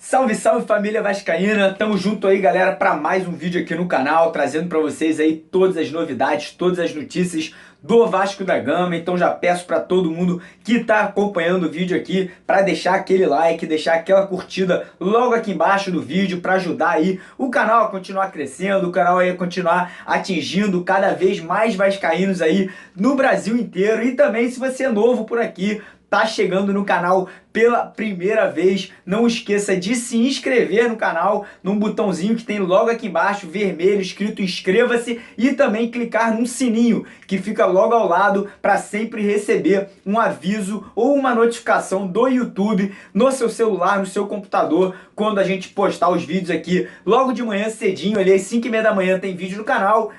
Salve, salve família vascaína, tamo junto aí galera para mais um vídeo aqui no canal, trazendo para vocês aí todas as novidades, todas as notícias do Vasco da Gama. Então já peço para todo mundo que tá acompanhando o vídeo aqui para deixar aquele like, deixar aquela curtida logo aqui embaixo do vídeo para ajudar aí o canal a continuar crescendo, o canal aí a continuar atingindo cada vez mais vascaínos aí no Brasil inteiro. E também, se você é novo por aqui, tá chegando no canal pela primeira vez, não esqueça de se inscrever no canal, num botãozinho que tem logo aqui embaixo, vermelho, escrito inscreva-se, e também clicar no sininho, que fica logo ao lado, para sempre receber um aviso ou uma notificação do YouTube no seu celular, no seu computador, quando a gente postar os vídeos aqui logo de manhã cedinho, ali às 5h30 da manhã tem vídeo no canal.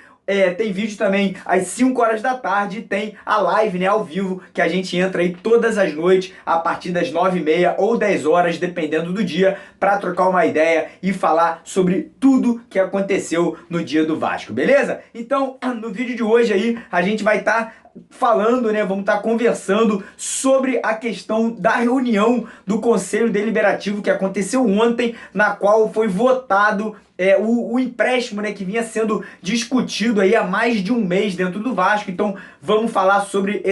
Tem vídeo também às 5 horas da tarde, tem a live, né, ao vivo, que a gente entra aí todas as noites, a partir das 9h30 ou 10 horas, dependendo do dia, para trocar uma ideia e falar sobre tudo que aconteceu no dia do Vasco, beleza? Então, no vídeo de hoje aí, a gente vai estar falando, né, vamos estar conversando sobre a questão da reunião do Conselho Deliberativo que aconteceu ontem, na qual foi votado o empréstimo, né, que vinha sendo discutido aí há mais de um mês dentro do Vasco. Então vamos falar sobre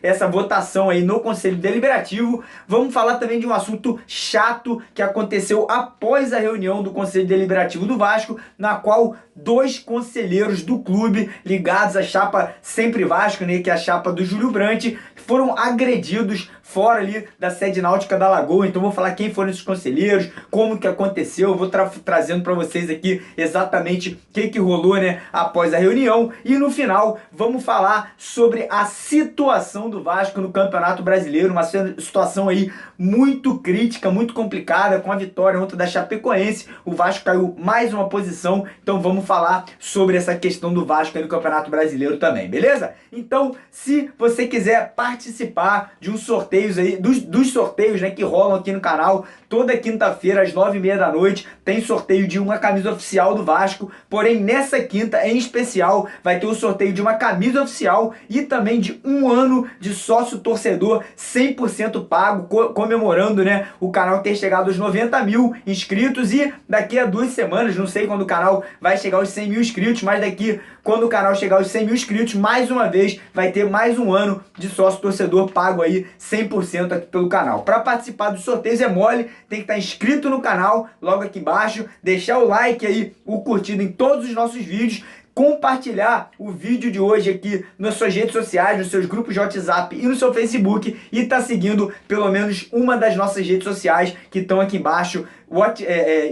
essa votação aí no Conselho Deliberativo. Vamos falar também de um assunto chato que aconteceu após a reunião do Conselho Deliberativo do Vasco, na qual dois conselheiros do clube ligados à chapa Sempre Vasco, né, que é a chapa do Júlio Brandt, foram agredidos fora ali da sede náutica da Lagoa. Então vou falar quem foram esses conselheiros, como que aconteceu, eu vou trazendo para vocês aqui exatamente o que rolou, né, após a reunião. E no final vamos falar sobre a situação do Vasco no Campeonato Brasileiro, uma situação aí muito crítica, muito complicada, com a vitória ontem da Chapecoense. O Vasco caiu mais uma posição, então vamos falar sobre essa questão do Vasco aí no Campeonato Brasileiro também, beleza? Então, se você quiser participar de um sorteio aí, dos sorteios, né, que rolam aqui no canal, toda quinta-feira às 9h30 da noite tem sorteio de uma camisa oficial do Vasco. Porém, nessa quinta em especial vai ter o sorteio de uma camisa oficial e também de um ano de sócio torcedor 100% pago, comemorando, né, o canal ter chegado aos 90 mil inscritos. E daqui a 2 semanas, não sei quando o canal vai chegar aos 100 mil inscritos, mas daqui, quando o canal chegar aos 100 mil inscritos, mais uma vez vai ter mais um ano de sócio torcedor pago aí 100% aqui pelo canal. Para participar dos sorteios é mole, tem que estar inscrito no canal, logo aqui embaixo, deixar o like aí, o curtido em todos os nossos vídeos, compartilhar o vídeo de hoje aqui nas suas redes sociais, nos seus grupos de WhatsApp e no seu Facebook, e tá seguindo pelo menos uma das nossas redes sociais que estão aqui embaixo,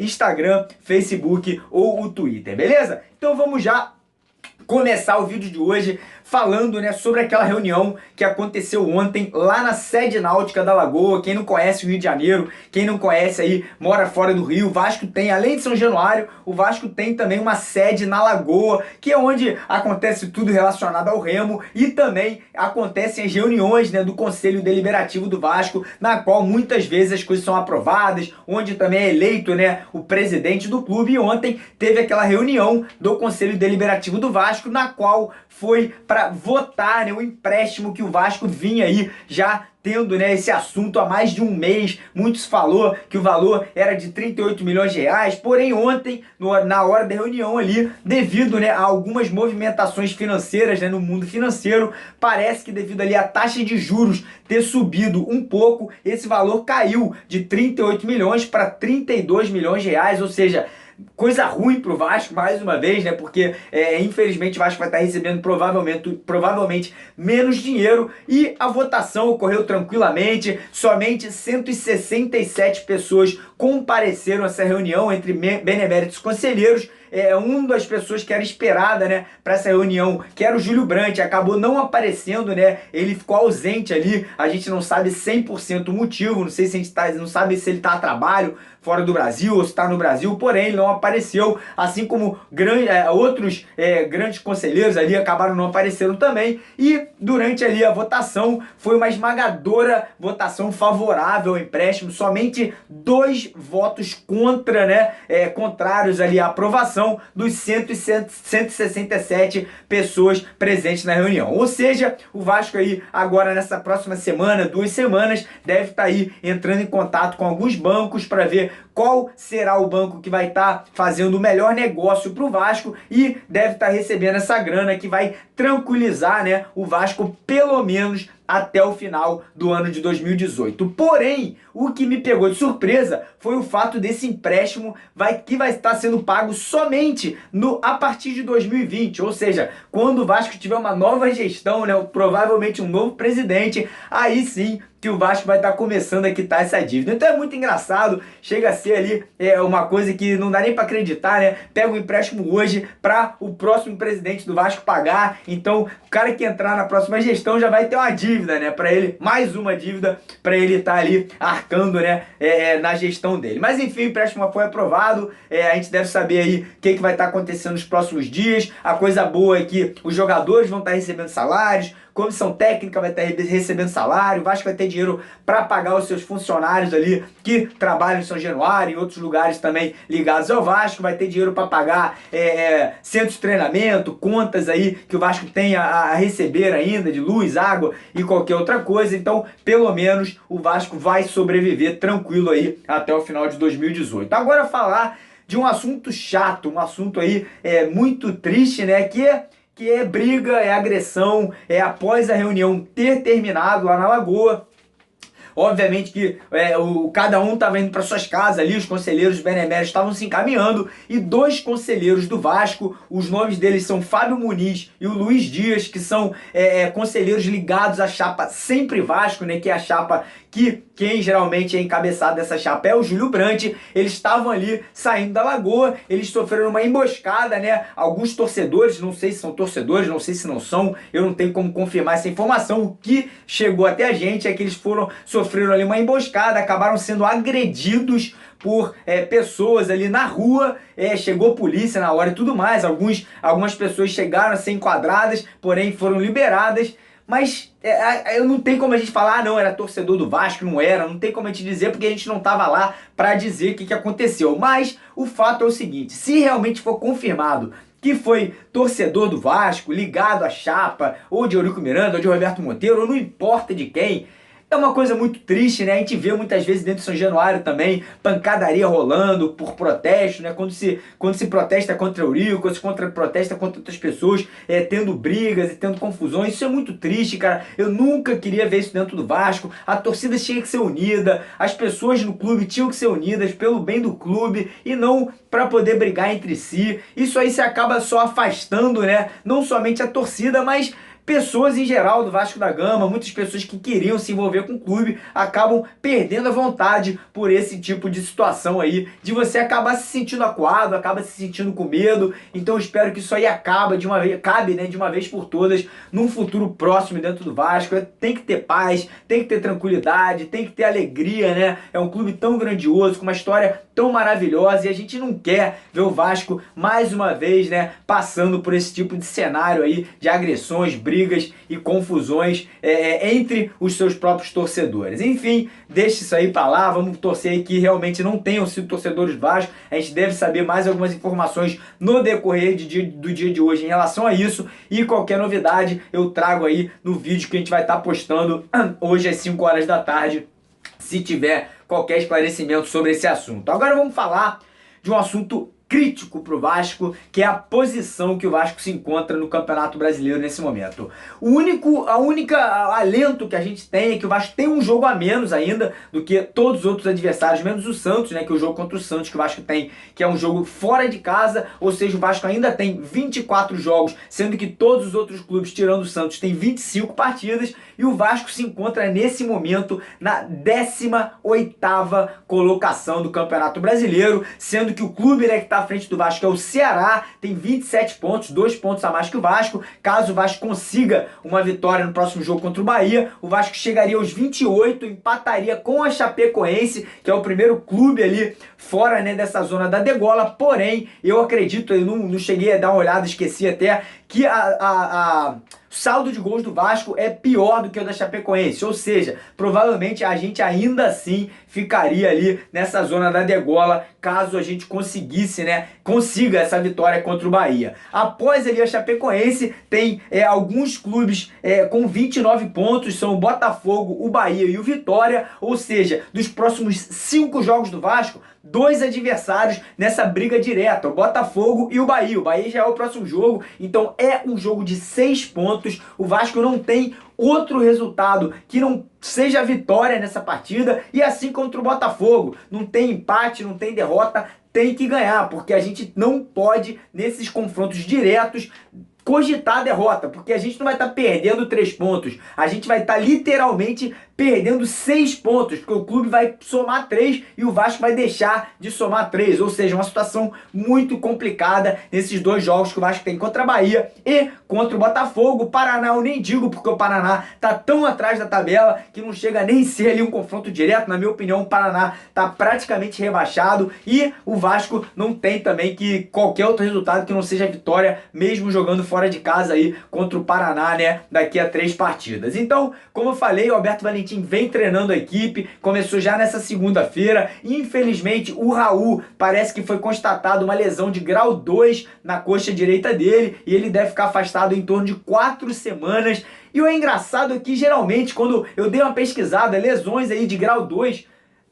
Instagram, Facebook ou o Twitter, beleza? Então vamos já começar o vídeo de hoje falando, né, sobre aquela reunião que aconteceu ontem lá na sede náutica da Lagoa. Quem não conhece o Rio de Janeiro, quem não conhece aí, mora fora do Rio, o Vasco tem, além de São Januário, o Vasco tem também uma sede na Lagoa, que é onde acontece tudo relacionado ao remo, e também acontecem as reuniões, né, do Conselho Deliberativo do Vasco, na qual muitas vezes as coisas são aprovadas, onde também é eleito, né, o presidente do clube. E ontem teve aquela reunião do Conselho Deliberativo do Vasco, na qual foi para votar, né, o empréstimo que o Vasco vinha aí já tendo, né, esse assunto há mais de um mês. Muitos falou que o valor era de 38 milhões de reais, porém ontem, na hora da reunião ali, devido, né, a algumas movimentações financeiras, né, no mundo financeiro, parece que devido ali a taxa de juros ter subido um pouco, esse valor caiu de 38 milhões para 32 milhões de reais, ou seja, coisa ruim pro Vasco, mais uma vez, né? Porque infelizmente o Vasco vai estar recebendo provavelmente menos dinheiro. E a votação ocorreu tranquilamente. Somente 167 pessoas compareceram a essa reunião entre beneméritos conselheiros. Uma das pessoas que era esperada, né, para essa reunião, que era o Júlio Brandt, acabou não aparecendo, né? Ele ficou ausente ali. A gente não sabe 100% o motivo. Não sei se a gente não sabe se ele está a trabalho fora do Brasil ou se está no Brasil, porém ele não apareceu, assim como outros grandes conselheiros ali acabaram não aparecendo também. E durante ali a votação foi uma esmagadora votação favorável ao empréstimo, somente 2 votos contra, né, contrários ali à aprovação dos 167 pessoas presentes na reunião. Ou seja, o Vasco aí agora nessa próxima semana, 2 semanas, deve estar aí entrando em contato com alguns bancos para ver qual será o banco que vai estar fazendo o melhor negócio para o Vasco e deve estar recebendo essa grana que vai tranquilizar, né, o Vasco pelo menos até o final do ano de 2018. Porém, o que me pegou de surpresa foi o fato desse empréstimo que vai estar sendo pago somente a partir de 2020, ou seja, quando o Vasco tiver uma nova gestão, né, provavelmente um novo presidente, aí sim que o Vasco vai estar começando a quitar essa dívida. Então é muito engraçado, chega a ser ali uma coisa que não dá nem para acreditar, né? Pega o empréstimo hoje para o próximo presidente do Vasco pagar, então o cara que entrar na próxima gestão já vai ter uma dívida, né? Para ele, mais uma dívida para ele estar ali arcando, né? Na gestão dele. Mas enfim, o empréstimo foi aprovado, a gente deve saber aí o que vai estar acontecendo nos próximos dias. A coisa boa é que os jogadores vão estar recebendo salários, comissão técnica vai estar recebendo salário, o Vasco vai ter dinheiro para pagar os seus funcionários ali que trabalham em São Januário e outros lugares também ligados ao Vasco, vai ter dinheiro para pagar centros de treinamento, contas aí que o Vasco tem a receber ainda de luz, água e qualquer outra coisa. Então, pelo menos o Vasco vai sobreviver tranquilo aí até o final de 2018. Agora falar de um assunto chato, um assunto aí muito triste, né, que é briga, é agressão, após a reunião ter terminado lá na Lagoa. Obviamente que cada um estava indo para suas casas ali, os conselheiros beneméritos estavam se encaminhando e dois conselheiros do Vasco, os nomes deles são Fábio Muniz e o Luiz Dias, que são conselheiros ligados à chapa Sempre Vasco, né, que é a chapa que quem geralmente é encabeçado dessa chapa é o Júlio Brandt. Eles estavam ali saindo da Lagoa, eles sofreram uma emboscada, né? Alguns torcedores, não sei se são torcedores, não sei se não são, eu não tenho como confirmar essa informação. O que chegou até a gente é que eles sofreram ali uma emboscada, acabaram sendo agredidos por pessoas ali na rua, chegou polícia na hora e tudo mais. Algumas pessoas chegaram a ser enquadradas, porém foram liberadas. Mas eu não tem como a gente falar, não, era torcedor do Vasco, não era, não tem como a gente dizer, porque a gente não estava lá para dizer o que aconteceu. Mas o fato é o seguinte, se realmente for confirmado que foi torcedor do Vasco, ligado à chapa, ou de Eurico Miranda, ou de Roberto Monteiro, ou não importa de quem, é uma coisa muito triste, né? A gente vê muitas vezes dentro de São Januário também pancadaria rolando por protesto, né? Quando se protesta contra o Eurico, quando se protesta contra outras pessoas, tendo brigas e tendo confusões. Isso é muito triste, cara. Eu nunca queria ver isso dentro do Vasco. A torcida tinha que ser unida, as pessoas no clube tinham que ser unidas pelo bem do clube e não para poder brigar entre si. Isso aí se acaba só afastando, né? Não somente a torcida, mas pessoas em geral do Vasco da Gama, muitas pessoas que queriam se envolver com o clube, acabam perdendo a vontade por esse tipo de situação aí, de você acabar se sentindo acuado, acaba se sentindo com medo. Então eu espero que isso aí cabe de uma vez por todas, num futuro próximo dentro do Vasco. Tem que ter paz, tem que ter tranquilidade, tem que ter alegria, né? É um clube tão grandioso, com uma história tão maravilhosa, e a gente não quer ver o Vasco mais uma vez, né, passando por esse tipo de cenário aí de agressões, brigas e confusões entre os seus próprios torcedores. Enfim, deixa isso aí pra lá, vamos torcer aí que realmente não tenham sido torcedores do Vasco. A gente deve saber mais algumas informações no decorrer do dia de hoje em relação a isso, e qualquer novidade eu trago aí no vídeo que a gente vai estar postando hoje às 5 horas da tarde, se tiver qualquer esclarecimento sobre esse assunto. Agora vamos falar de um assunto crítico para o Vasco, que é a posição que o Vasco se encontra no Campeonato Brasileiro nesse momento. A única alento que a gente tem é que o Vasco tem um jogo a menos ainda do que todos os outros adversários, menos o Santos, né, que é o jogo contra o Santos que o Vasco tem, que é um jogo fora de casa, ou seja, o Vasco ainda tem 24 jogos, sendo que todos os outros clubes, tirando o Santos, têm 25 partidas, e o Vasco se encontra nesse momento na 18ª colocação do Campeonato Brasileiro, sendo que o clube, né, que está à frente do Vasco é o Ceará, tem 27 pontos, 2 pontos a mais que o Vasco. Caso o Vasco consiga uma vitória no próximo jogo contra o Bahia, o Vasco chegaria aos 28, empataria com a Chapecoense, que é o primeiro clube ali fora, né, dessa zona da degola. Porém, eu acredito, eu não cheguei a dar uma olhada, esqueci até, que o saldo de gols do Vasco é pior do que o da Chapecoense, ou seja, provavelmente a gente ainda assim ficaria ali nessa zona da degola, caso a gente consiga essa vitória contra o Bahia. Após ali a Chapecoense, tem alguns clubes com 29 pontos, são o Botafogo, o Bahia e o Vitória, ou seja, dos próximos 5 jogos do Vasco, dois adversários nessa briga direta, o Botafogo e o Bahia. O Bahia já é o próximo jogo, então é um jogo de 6 pontos. O Vasco não tem outro resultado que não seja vitória nessa partida, e assim contra o Botafogo, não tem empate, não tem derrota, tem que ganhar, porque a gente não pode, nesses confrontos diretos, cogitar a derrota, porque a gente não vai estar perdendo 3 pontos, a gente vai estar literalmente perdendo 6 pontos, porque o clube vai somar 3 e o Vasco vai deixar de somar 3, ou seja, uma situação muito complicada nesses dois jogos que o Vasco tem contra a Bahia e contra o Botafogo. O Paraná eu nem digo, porque o Paraná tá tão atrás da tabela que não chega nem a ser ali um confronto direto. Na minha opinião, o Paraná tá praticamente rebaixado e o Vasco não tem também que qualquer outro resultado que não seja vitória, mesmo jogando fora de casa aí contra o Paraná, né, daqui a 3 partidas. Então, como eu falei, o Alberto Valentim vem treinando a equipe, começou já nessa segunda-feira. Infelizmente, o Raul parece que foi constatado uma lesão de grau 2 na coxa direita dele e ele deve ficar afastado em torno de 4 semanas. E o engraçado é que geralmente, quando eu dei uma pesquisada, lesões aí de grau 2,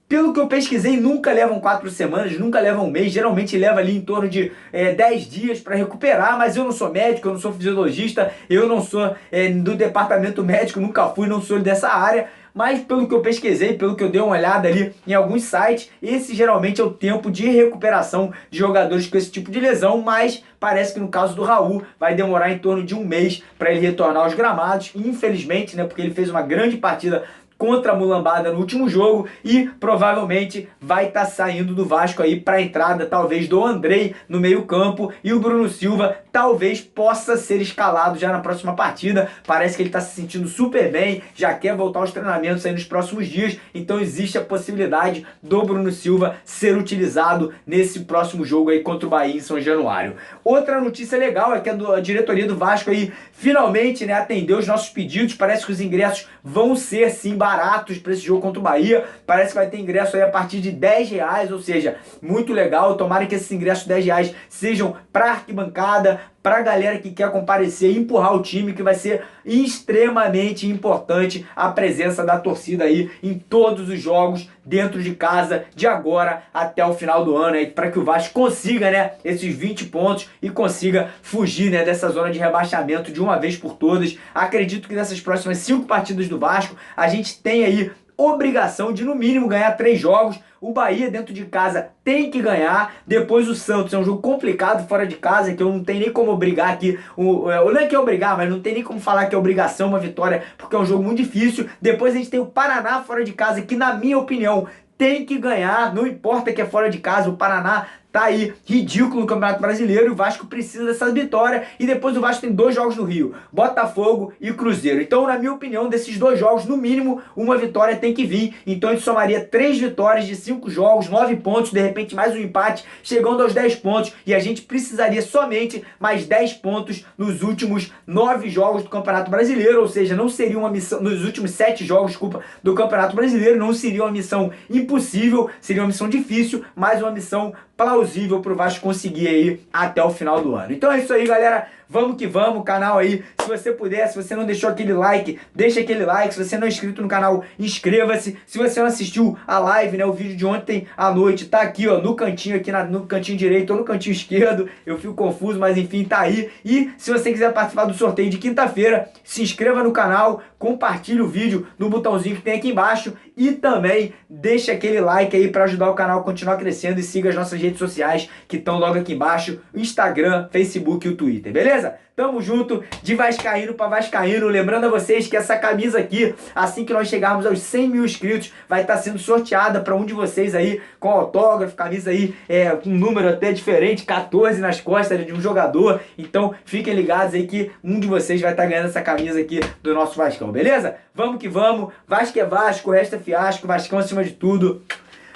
pelo que eu pesquisei, nunca levam 4 semanas, nunca levam um mês, geralmente leva ali em torno de 10 dias para recuperar, mas eu não sou médico, eu não sou fisiologista, eu não sou do departamento médico, nunca fui, não sou dessa área, mas pelo que eu pesquisei, pelo que eu dei uma olhada ali em alguns sites, esse geralmente é o tempo de recuperação de jogadores com esse tipo de lesão, mas parece que no caso do Raul vai demorar em torno de um mês para ele retornar aos gramados, infelizmente, né, porque ele fez uma grande partida contra a Mulambada no último jogo e provavelmente vai estar saindo do Vasco aí para a entrada talvez do Andrei no meio campo, e o Bruno Silva talvez possa ser escalado já na próxima partida. Parece que ele está se sentindo super bem, já quer voltar aos treinamentos aí nos próximos dias, então existe a possibilidade do Bruno Silva ser utilizado nesse próximo jogo aí contra o Bahia em São Januário. Outra notícia legal é que a diretoria do Vasco aí finalmente, né, atendeu os nossos pedidos. Parece que os ingressos vão ser sim baratos para esse jogo contra o Bahia. Parece que vai ter ingresso aí a partir de R$10, ou seja, muito legal. Tomara que esses ingressos de R$10 sejam para arquibancada, para a galera que quer comparecer e empurrar o time, que vai ser extremamente importante a presença da torcida aí em todos os jogos dentro de casa, de agora até o final do ano, para que o Vasco consiga, né, esses 20 pontos e consiga fugir, né, dessa zona de rebaixamento de uma vez por todas. Acredito que nessas próximas 5 partidas do Vasco a gente tem aí obrigação de no mínimo ganhar 3 jogos. O Bahia dentro de casa tem que ganhar. Depois o Santos é um jogo complicado fora de casa, que eu não tenho nem como obrigar aqui. Não é que é obrigar, mas não tem nem como falar que é obrigação uma vitória, porque é um jogo muito difícil. Depois a gente tem o Paraná fora de casa, que na minha opinião tem que ganhar. Não importa que é fora de casa, o Paraná tá aí ridículo no Campeonato Brasileiro e o Vasco precisa dessa vitória. E depois o Vasco tem 2 jogos no Rio, Botafogo e Cruzeiro. Então, na minha opinião, desses 2 jogos, no mínimo, uma vitória tem que vir. Então, a gente somaria 3 vitórias de 5 jogos, 9 pontos, de repente mais um empate, chegando aos 10 pontos. E a gente precisaria somente mais 10 pontos nos últimos 9 jogos do Campeonato Brasileiro. Ou seja, não seria uma missão, nos últimos 7 jogos, desculpa, do Campeonato Brasileiro, não seria uma missão impossível, seria uma missão difícil, mas uma missão plausível para o Vasco conseguir aí até o final do ano. Então é isso aí, galera. Vamos que vamos, canal aí, se você puder, se você não deixou aquele like, deixa aquele like. Se você não é inscrito no canal, inscreva-se. Se você não assistiu a live, né, o vídeo de ontem à noite, tá aqui, ó, no cantinho, aqui no cantinho direito ou no cantinho esquerdo. Eu fico confuso, mas enfim, tá aí. E se você quiser participar do sorteio de quinta-feira, se inscreva no canal, compartilhe o vídeo no botãozinho que tem aqui embaixo e também deixa aquele like aí para ajudar o canal a continuar crescendo, e siga as nossas redes sociais que estão logo aqui embaixo, o Instagram, Facebook e o Twitter, beleza? Tamo junto, de vascaíno para vascaíno. Lembrando a vocês que essa camisa aqui, assim que nós chegarmos aos 100 mil inscritos, vai estar sendo sorteada para um de vocês aí, com autógrafo, camisa aí, com um número até diferente, 14 nas costas de um jogador. Então fiquem ligados aí que um de vocês vai estar ganhando essa camisa aqui do nosso Vascão, beleza? Vamos que vamos, Vasco é Vasco, o resto é fiasco, Vascão acima de tudo.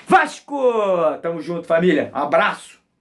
Vasco! Tamo junto, família, um abraço!